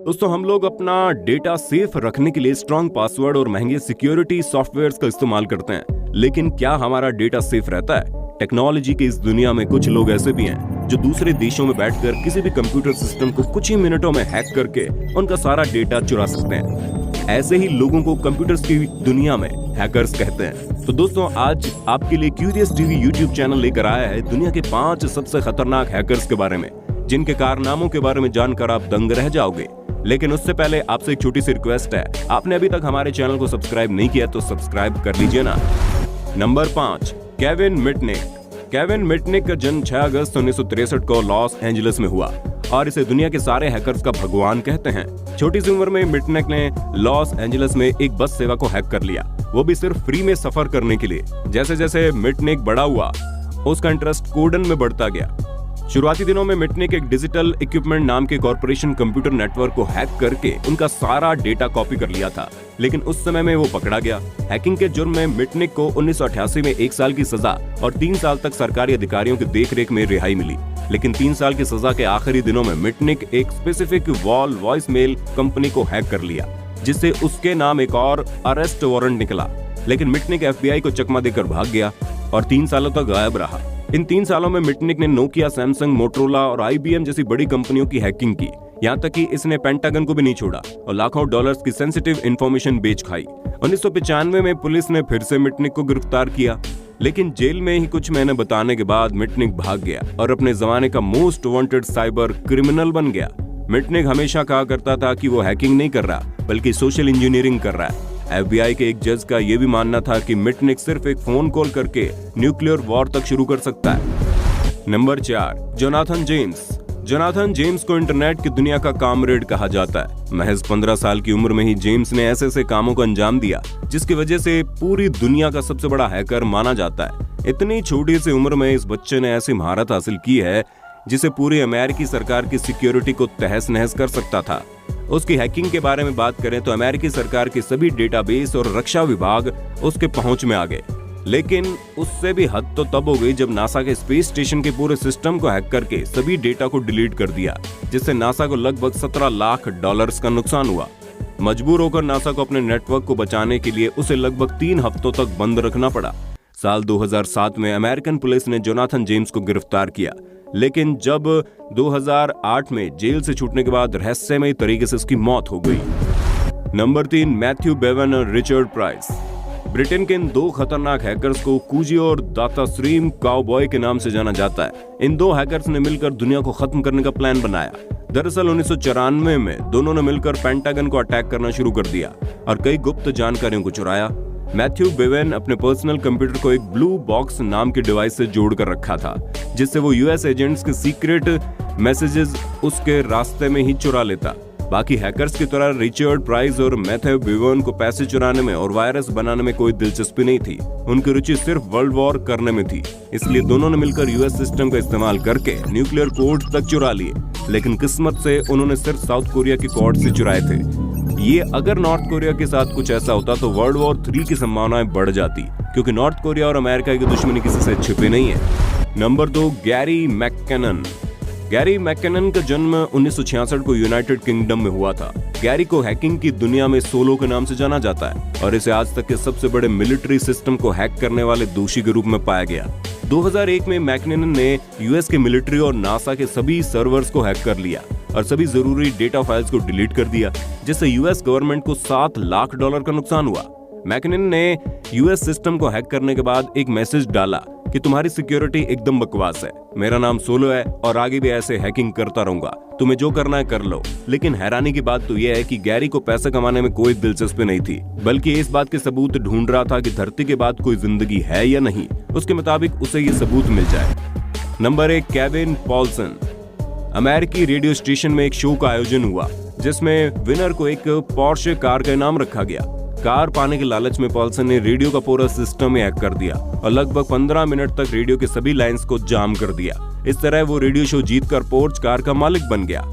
दोस्तों, हम लोग अपना डेटा सेफ रखने के लिए स्ट्रॉन्ग पासवर्ड और महंगे सिक्योरिटी सॉफ्टवेयर्स का इस्तेमाल करते हैं, लेकिन क्या हमारा डेटा सेफ रहता है? टेक्नोलॉजी के इस दुनिया में कुछ लोग ऐसे भी हैं जो दूसरे देशों में बैठकर किसी भी कंप्यूटर सिस्टम को कुछ ही मिनटों में हैक करके उनका सारा डेटा चुरा सकते हैं। ऐसे ही लोगों को कंप्यूटर्स की दुनिया में हैकर्स कहते हैं। तो दोस्तों, आज आपके लिए क्यूरियस टीवी यूट्यूब चैनल लेकर आया है दुनिया के 5 सबसे खतरनाक हैकर्स के बारे में, जिनके कारनामों के बारे में जानकर आप दंग रह जाओगे। लेकिन उससे पहले आपसे एक छोटी सी रिक्वेस्ट है, आपने अभी तक हमारे चैनल को सब्सक्राइब नहीं किया तो सब्सक्राइब कर लीजिए ना। Number 5, Kevin Mitnick. Kevin Mitnick का जन्म 6 अगस्त 1963 को लॉस एंजलिस में हुआ और इसे दुनिया के सारे हैकर्स का भगवान कहते हैं। छोटी सी उम्र में मिटनिक ने लॉस एंजलिस में एक बस सेवा को हैक कर लिया, वो भी सिर्फ फ्री में सफर करने के लिए। जैसे जैसे मिटनिक बड़ा हुआ, उसका इंटरेस्ट कोडन में बढ़ता गया। शुरुआती दिनों में मिटनिक एक डिजिटल इक्विपमेंट नाम के कॉर्पोरेशन कंप्यूटर नेटवर्क को हैक करके उनका सारा डेटा कॉपी कर लिया था, लेकिन उस समय में वो पकड़ा गया। हैकिंग के जुर्म में मिटनिक को 1988 में 1 साल की सजा और 3 साल तक सरकारी अधिकारियों की देखरेख में रिहाई मिली। लेकिन 3 साल की सजा के आखिरी दिनों में मिटनिक एक स्पेसिफिक वॉइस मेल कंपनी को हैक कर लिया, जिससे उसके नाम एक और अरेस्ट वारंट निकला। लेकिन मिटनिक FBI को चकमा देकर भाग गया और 3 सालों तक गायब रहा। इन 3 सालों में मिटनिक ने नोकिया, सैमसंग, मोटरोला और IBM जैसी बड़ी कंपनियों की हैकिंग की। यहाँ तक कि इसने पेंटागन को भी नहीं छोड़ा और लाखों डॉलर्स की सेंसिटिव इंफॉर्मेशन बेच खाई। 1995 में पुलिस ने फिर से मिटनिक को गिरफ्तार किया, लेकिन जेल में ही कुछ महीने बिताने के बाद मिटनिक भाग गया और अपने जमाने का मोस्ट वांटेड साइबर क्रिमिनल बन गया। मिटनिक हमेशा कहा करता था कि वो हैकिंग नहीं कर रहा, बल्कि सोशल इंजीनियरिंग कर रहा है। FBI के एक जज का यह भी मानना था कि मिटनिक सिर्फ एक फोन कॉल करके न्यूक्लियर वॉर तक शुरू कर सकता है। Number 4, Jonathan James. Jonathan James को इंटरनेट की दुनिया का कामरेड कहा जाता है। महज 15 साल की उम्र में ही जेम्स ने ऐसे कामों को अंजाम दिया जिसकी वजह से पूरी दुनिया का सबसे बड़ा हैकर माना जाता है। इतनी छोटी सी उम्र में इस बच्चे ने ऐसी महारत हासिल की है जिसे पूरी अमेरिकी सरकार की सिक्योरिटी को तहस नहस कर सकता था। उसकी हैकिंग के बारे में बात करें तो अमेरिकी सरकार के सभी डेटाबेस और रक्षा विभाग उसके पहुंच में आ गए। लेकिन उससे भी हद तो तब हो गई जब नासा के स्पेस स्टेशन के पूरे सिस्टम को हैक करके सभी डेटा को डिलीट कर दिया, जिससे नासा को लगभग $17 लाख का नुकसान हुआ। मजबूर होकर नासा को अपने नेटवर्क को बचाने के लिए उसे लगभग 3 हफ्तों तक बंद रखना पड़ा। साल 2007 में अमेरिकन पुलिस ने जोनाथन जेम्स को गिरफ्तार किया, लेकिन जब 2008 में जेल से छूटने के बाद रहस्यमयी तरीके से उसकी मौत हो गई। नंबर 3, मैथ्यू बेवन और रिचर्ड प्राइस। ब्रिटेन के इन 2 खतरनाक हैकर्स को कूजियो और दाताश्रीम काउबॉय के नाम से जाना जाता है। इन 2 हैकर्स ने मिलकर दुनिया को खत्म करने का प्लान बनाया। दरअसल 1994 में दोनों ने मिलकर पेंटागन को अटैक करना शुरू कर दिया और कई गुप्त जानकारियों को चुराया। मैथ्यू बेवन अपने पर्सनल कंप्यूटर को एक ब्लू बॉक्स नाम के डिवाइस से जोड़कर रखा था, जिससे वो US एजेंट्स के सीक्रेट मैसेजेस उसके रास्ते में ही चुरा लेता। बाकी हैकर्स की तरह रिचर्ड प्राइस और मैथ्यू बेवन को पैसे चुराने में और वायरस बनाने में कोई दिलचस्पी नहीं थी। उनकी रुचि सिर्फ वर्ल्ड वॉर करने में थी, इसलिए दोनों ने मिलकर US सिस्टम का इस्तेमाल करके न्यूक्लियर कोड तक चुरा लिए। लेकिन किस्मत से उन्होंने सिर्फ साउथ कोरिया के कोड से चुराए थे। ये अगर नॉर्थ कोरिया के साथ कुछ ऐसा होता तो वर्ल्ड वॉर 3 की संभावनाएं बढ़ जाती, क्योंकि नॉर्थ कोरिया और अमेरिका की दुश्मनी किसी से छिपी नहीं है। Number 2, Gary McKinnon. Gary McKinnon का जन्म 1966 को यूनाइटेड किंगडम में हुआ था। गैरी को हैकिंग की दुनिया में सोलो के नाम से जाना जाता है और इसे आज तक के सबसे बड़े मिलिट्री सिस्टम को हैक करने वाले दोषी के रूप में पाया गया। 2001 में मैककिनन ने US के मिलिट्री और नासा के सभी सर्वर्स को हैक कर लिया और सभी जरूरी डेटा फाइल्स को डिलीट कर दिया, जिससे US गवर्नमेंट को $7 लाख का नुकसान हुआ। मैककिनन ने US सिस्टम को हैक करने के बाद एक मैसेज डाला कि तुम्हारी सिक्योरिटी एकदम बकवास है, मेरा नाम सोलो है और आगे भी ऐसे हैकिंग करता रहूंगा, तुम्हें जो करना है कर लो। लेकिन हैरानी की बात तो यह है कि गैरी को पैसे कमाने में कोई दिलचस्पी नहीं थी, बल्कि इस बात के सबूत ढूंढ रहा था कि धरती के बाद कोई जिंदगी है या नहीं। उसके मुताबिक उसे ये सबूत मिल जाए। Number 1, Kevin Paulson. अमेरिकी रेडियो स्टेशन में एक शो का आयोजन हुआ जिसमें विनर को एक पोर्शे कार का इनाम रखा गया। कार पाने के लालच में पॉल्सन ने रेडियो का पूरा सिस्टम हैक कर दिया और लगभग 15 मिनट तक रेडियो के सभी लाइंस को जाम कर दिया। इस तरह वो रेडियो शो जीतकर पोर्च कार का मालिक बन गया।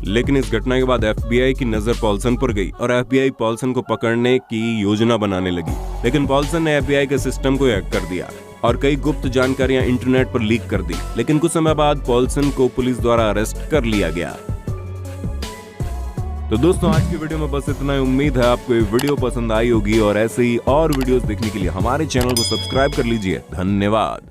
लेकिन इस घटना के बाद FBI की नजर पॉल्सन पर गई और FBI पॉल्सन को पकड़ने की योजना बनाने लगी। लेकिन पॉल्सन ने FBI के सिस्टम को हैक कर दिया और कई गुप्त जानकारियां इंटरनेट पर लीक कर दी। लेकिन कुछ समय बाद पॉल्सन को पुलिस द्वारा अरेस्ट कर लिया गया। तो दोस्तों आज की वीडियो में बस इतना ही। उम्मीद है आपको ये वीडियो पसंद आई होगी और ऐसे ही और वीडियोस देखने के लिए हमारे चैनल को सब्सक्राइब कर लीजिए। धन्यवाद।